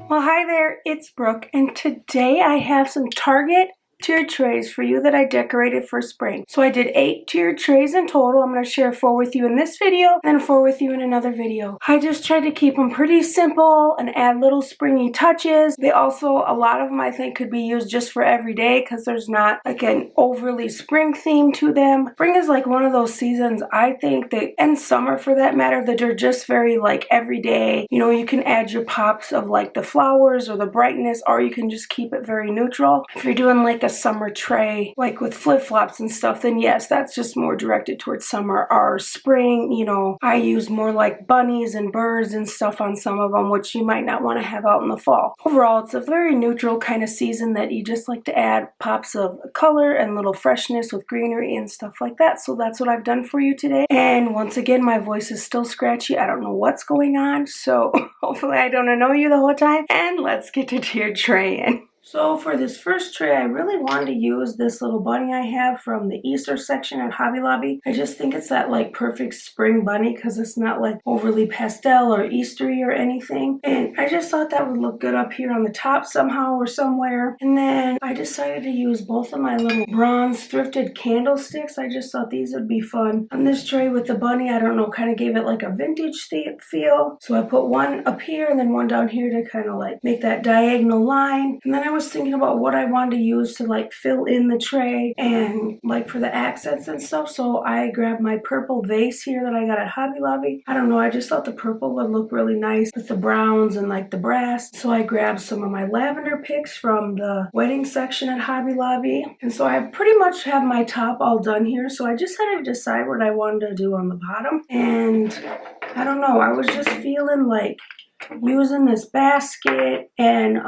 Well, hi there, it's Brooke, and today I have some Target tiered trays for you that I decorated for spring. So I did 8 tiered trays in total. I'm going to share 4 with you in this video, and 4 with you in another video. I just tried to keep them pretty simple and add little springy touches. They also, a lot of them I think could be used just for every day because there's not like an overly spring theme to them. Spring is like one of those seasons I think that, and summer for that matter, that are just very like everyday. You know, you can add your pops of like the flowers or the brightness, or you can just keep it very neutral. If you're doing like a summer tray like with flip-flops and stuff, then yes, that's just more directed towards summer. Or spring, you know, I use more like bunnies and birds and stuff on some of them, which you might not want to have out in the fall. Overall, it's a very neutral kind of season that you just like to add pops of color and little freshness with greenery and stuff like that. So that's what I've done for you today. And once again, my voice is still scratchy. I don't know what's going on, so hopefully I don't annoy you the whole time. And let's get to tiered traying. So for this first tray, I really wanted to use this little bunny I have from the Easter section at Hobby Lobby. I just think it's that like perfect spring bunny because it's not like overly pastel or Eastery or anything. And I just thought that would look good up here on the top somehow or somewhere. And then I decided to use both of my little bronze thrifted candlesticks. I just thought these would be fun on this tray with the bunny. I don't know, kind of gave it like a vintage feel. So I put one up here and then one down here to kind of like make that diagonal line. And then I was thinking about what I wanted to use to like fill in the tray and like for the accents and stuff. So I grabbed my purple vase here that I got at Hobby Lobby. I don't know, I just thought the purple would look really nice with the browns and like the brass. So I grabbed some of my lavender picks from the wedding section at Hobby Lobby. And so I pretty much have my top all done here. So I just had to decide what I wanted to do on the bottom. And I don't know, I was just feeling like using this basket and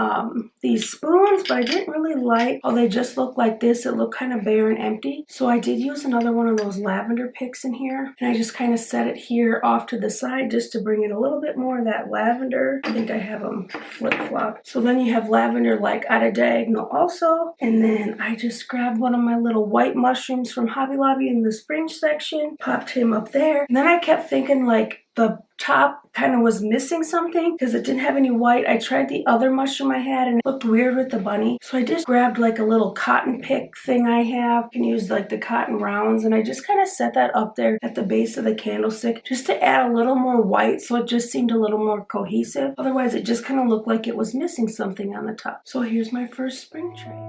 these spoons, but I didn't really like how they just look like this. It looked kind of bare and empty. So I did use another one of those lavender picks in here, and I just kind of set it here off to the side just to bring in a little bit more of that lavender. I think I have them flip-flop. So then you have lavender like at a diagonal also. And then I just grabbed one of my little white mushrooms from Hobby Lobby in the spring section, popped him up there. And then I kept thinking like the top kind of was missing something because it didn't have any white. I tried the other mushroom I had and it looked weird with the bunny. So I just grabbed like a little cotton pick thing I have. You can use like the cotton rounds, and I just kind of set that up there at the base of the candlestick just to add a little more white so it just seemed a little more cohesive. Otherwise it just kind of looked like it was missing something on the top. So here's my first spring tray.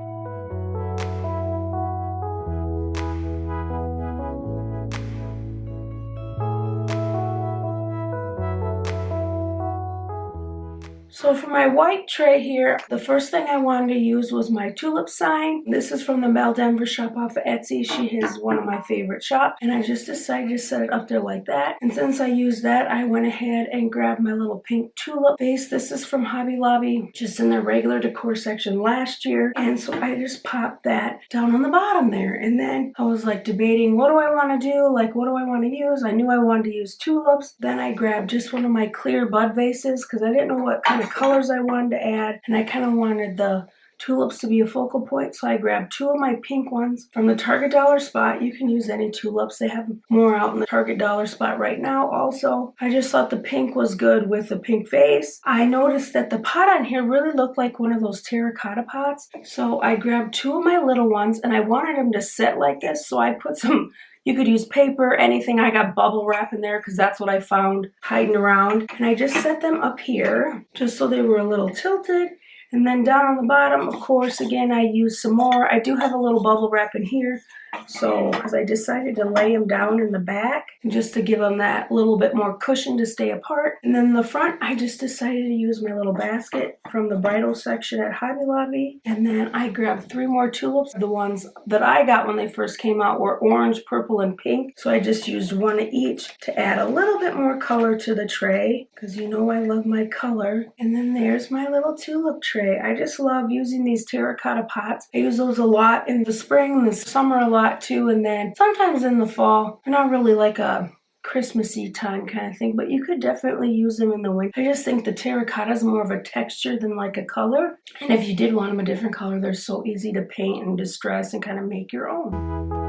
So for my white tray here, the first thing I wanted to use was my tulip sign. This is from the Mel Denver shop off of Etsy. She is one of my favorite shops, and I just decided to set it up there like that. And since I used that, I went ahead and grabbed my little pink tulip vase. This is from Hobby Lobby, just in their regular decor section last year. And so I just popped that down on the bottom there. And then I was like debating, what do I want to do? Like, what do I want to use? I knew I wanted to use tulips. Then I grabbed just one of my clear bud vases because I didn't know what kind of colors I wanted to add, and I kind of wanted the tulips to be a focal point, so I grabbed 2 of my pink ones from the Target dollar spot. You can use any tulips. They have more out in the Target dollar spot right now. Also, I just thought the pink was good with the pink vase. I noticed that the pot on here really looked like one of those terracotta pots, so I grabbed 2 of my little ones, and I wanted them to sit like this, so I put some, you could use paper, anything. I got bubble wrap in there because that's what I found hiding around. And I just set them up here just so they were a little tilted. And then down on the bottom, of course, again, I used some more. I do have a little bubble wrap in here. So, because I decided to lay them down in the back just to give them that little bit more cushion to stay apart. And then the front, I just decided to use my little basket from the bridal section at Hobby Lobby. And then I grabbed 3 more tulips. The ones that I got when they first came out were orange, purple, and pink. So I just used 1 of each to add a little bit more color to the tray because you know I love my color. And then there's my little tulip tray. I just love using these terracotta pots. I use those a lot in the spring and the summer a lot too, and then sometimes in the fall. They're not really like a Christmassy time kind of thing, but you could definitely use them in the winter. I just think the terracotta is more of a texture than like a color, and if you did want them a different color, they're so easy to paint and distress and kind of make your own.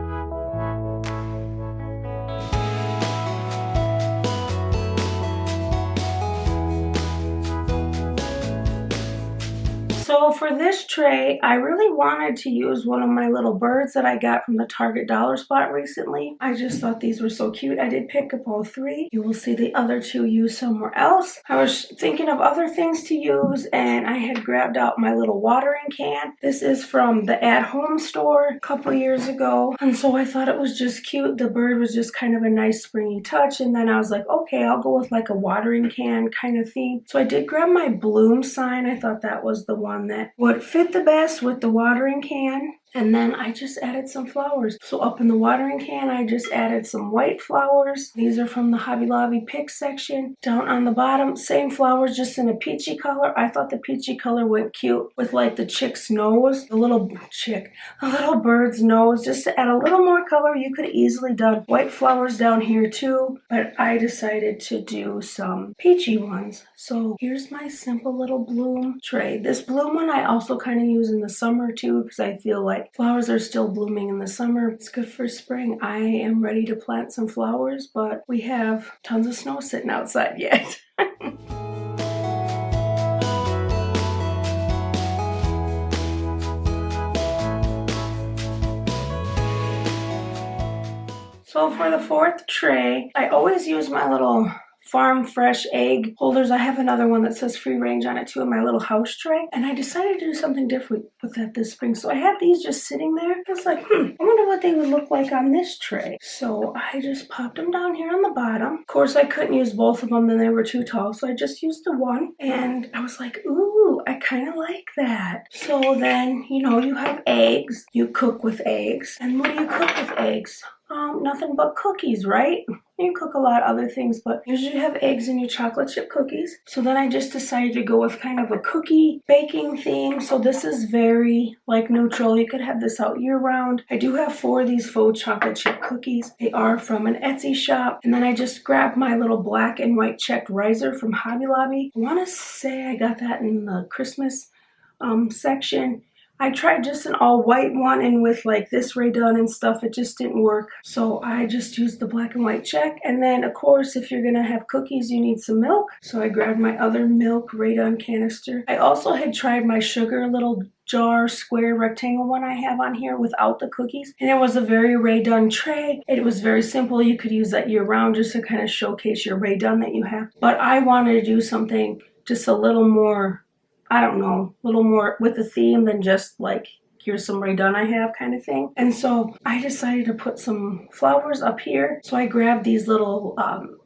So for this tray, I really wanted to use one of my little birds that I got from the Target dollar spot recently. I just thought these were so cute. I did pick up all three. You will see the other two used somewhere else. I was thinking of other things to use, and I had grabbed out my little watering can. This is from the At Home store a couple years ago, and so I thought it was just cute. The bird was just kind of a nice springy touch, and then I was like, okay, I'll go with like a watering can kind of theme. So I did grab my bloom sign. I thought that was the one that would fit the best with the watering can. And then I just added some flowers. So up in the watering can, I just added some white flowers. These are from the Hobby Lobby pick section. Down on the bottom, same flowers, just in a peachy color. I thought the peachy color went cute with like the chick's nose, the little bird's nose. Just to add a little more color, you could have easily done white flowers down here too, but I decided to do some peachy ones. So here's my simple little bloom tray. This bloom one I also kind of use in the summer too, because I feel like flowers are still blooming in the summer. It's good for spring. I am ready to plant some flowers, but we have tons of snow sitting outside yet. So for the fourth tray, I always use my little farm fresh egg holders. I have another one that says free range on it too in my little house tray, and I decided to do something different with that this spring. So I had these just sitting there. I was like, I wonder what they would look like on this tray. So I just popped them down here on the bottom. Of course, I couldn't use both of them, then they were too tall, so I just used the one, and I was like, ooh, I kind of like that. So then, you know, you have eggs, you cook with eggs, and what do you cook with eggs? Nothing but cookies, right? You cook a lot of other things, but usually you have eggs in your chocolate chip cookies. So then I just decided to go with kind of a cookie baking theme. So this is very like neutral. You could have this out year round. I do have 4 of these faux chocolate chip cookies. They are from an Etsy shop. And then I just grabbed my little black and white checked riser from Hobby Lobby. I want to say I got that in the Christmas section. I tried just an all white one, and with like this ray done and stuff, it just didn't work. So I just used the black and white check. And then of course, if you're gonna have cookies, you need some milk. So I grabbed my other milk ray done canister. I also had tried my sugar little jar square rectangle one I have on here without the cookies, and it was a very ray done tray. It was very simple. You could use that year round just to kind of showcase your ray done that you have. But I wanted to do something just a little more, I don't know, a little more with a theme than just like, here's some ray done I have kind of thing. And so I decided to put some flowers up here. So I grabbed these little,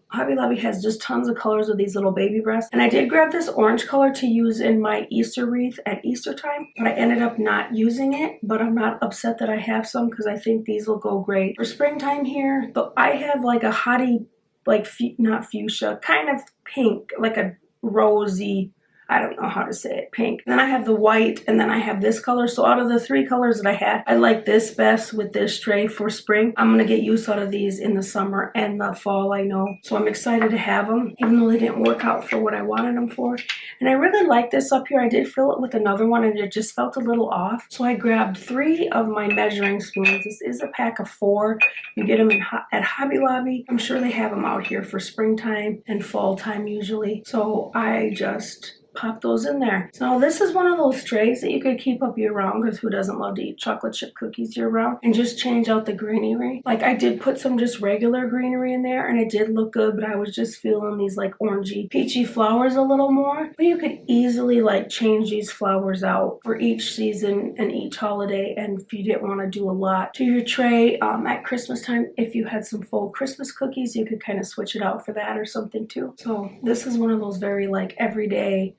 Hobby Lobby has just tons of colors of these little baby breasts. And I did grab this orange color to use in my Easter wreath at Easter time, but I ended up not using it. But I'm not upset that I have some, because I think these will go great for springtime here. But I have like a hottie, like not fuchsia, kind of pink, like a rosy, I don't know how to say it, pink. And then I have the white, and then I have this color. So out of the 3 colors that I had, I like this best with this tray for spring. I'm going to get use out of these in the summer and the fall, I know. So I'm excited to have them, even though they didn't work out for what I wanted them for. And I really like this up here. I did fill it with another one, and it just felt a little off. So I grabbed 3 of my measuring spoons. This is a pack of 4. You get them at Hobby Lobby. I'm sure they have them out here for springtime and fall time usually. So I just pop those in there. So this is one of those trays that you could keep up year round, because who doesn't love to eat chocolate chip cookies year round, and just change out the greenery. Like I did put some just regular greenery in there, and it did look good, but I was just feeling these like orangey peachy flowers a little more. But you could easily like change these flowers out for each season and each holiday. And if you didn't want to do a lot to your tray at Christmas time, if you had some full Christmas cookies, you could kind of switch it out for that or something too. So this is one of those very like everyday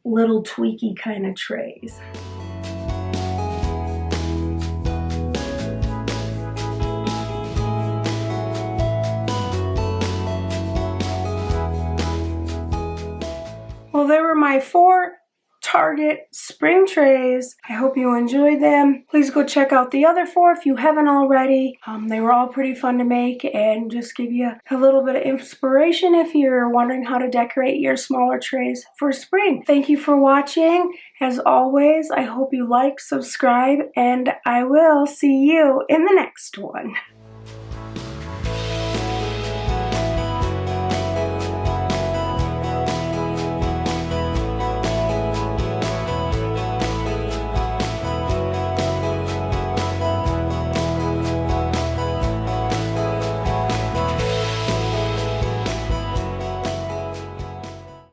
little tweaky kind of trays. Well, there were my 4 Target spring trays. I hope you enjoyed them. Please go check out the other 4 if you haven't already. They were all pretty fun to make and just give you a little bit of inspiration if you're wondering how to decorate your smaller trays for spring. Thank you for watching. As always, I hope you like, subscribe, and I will see you in the next one.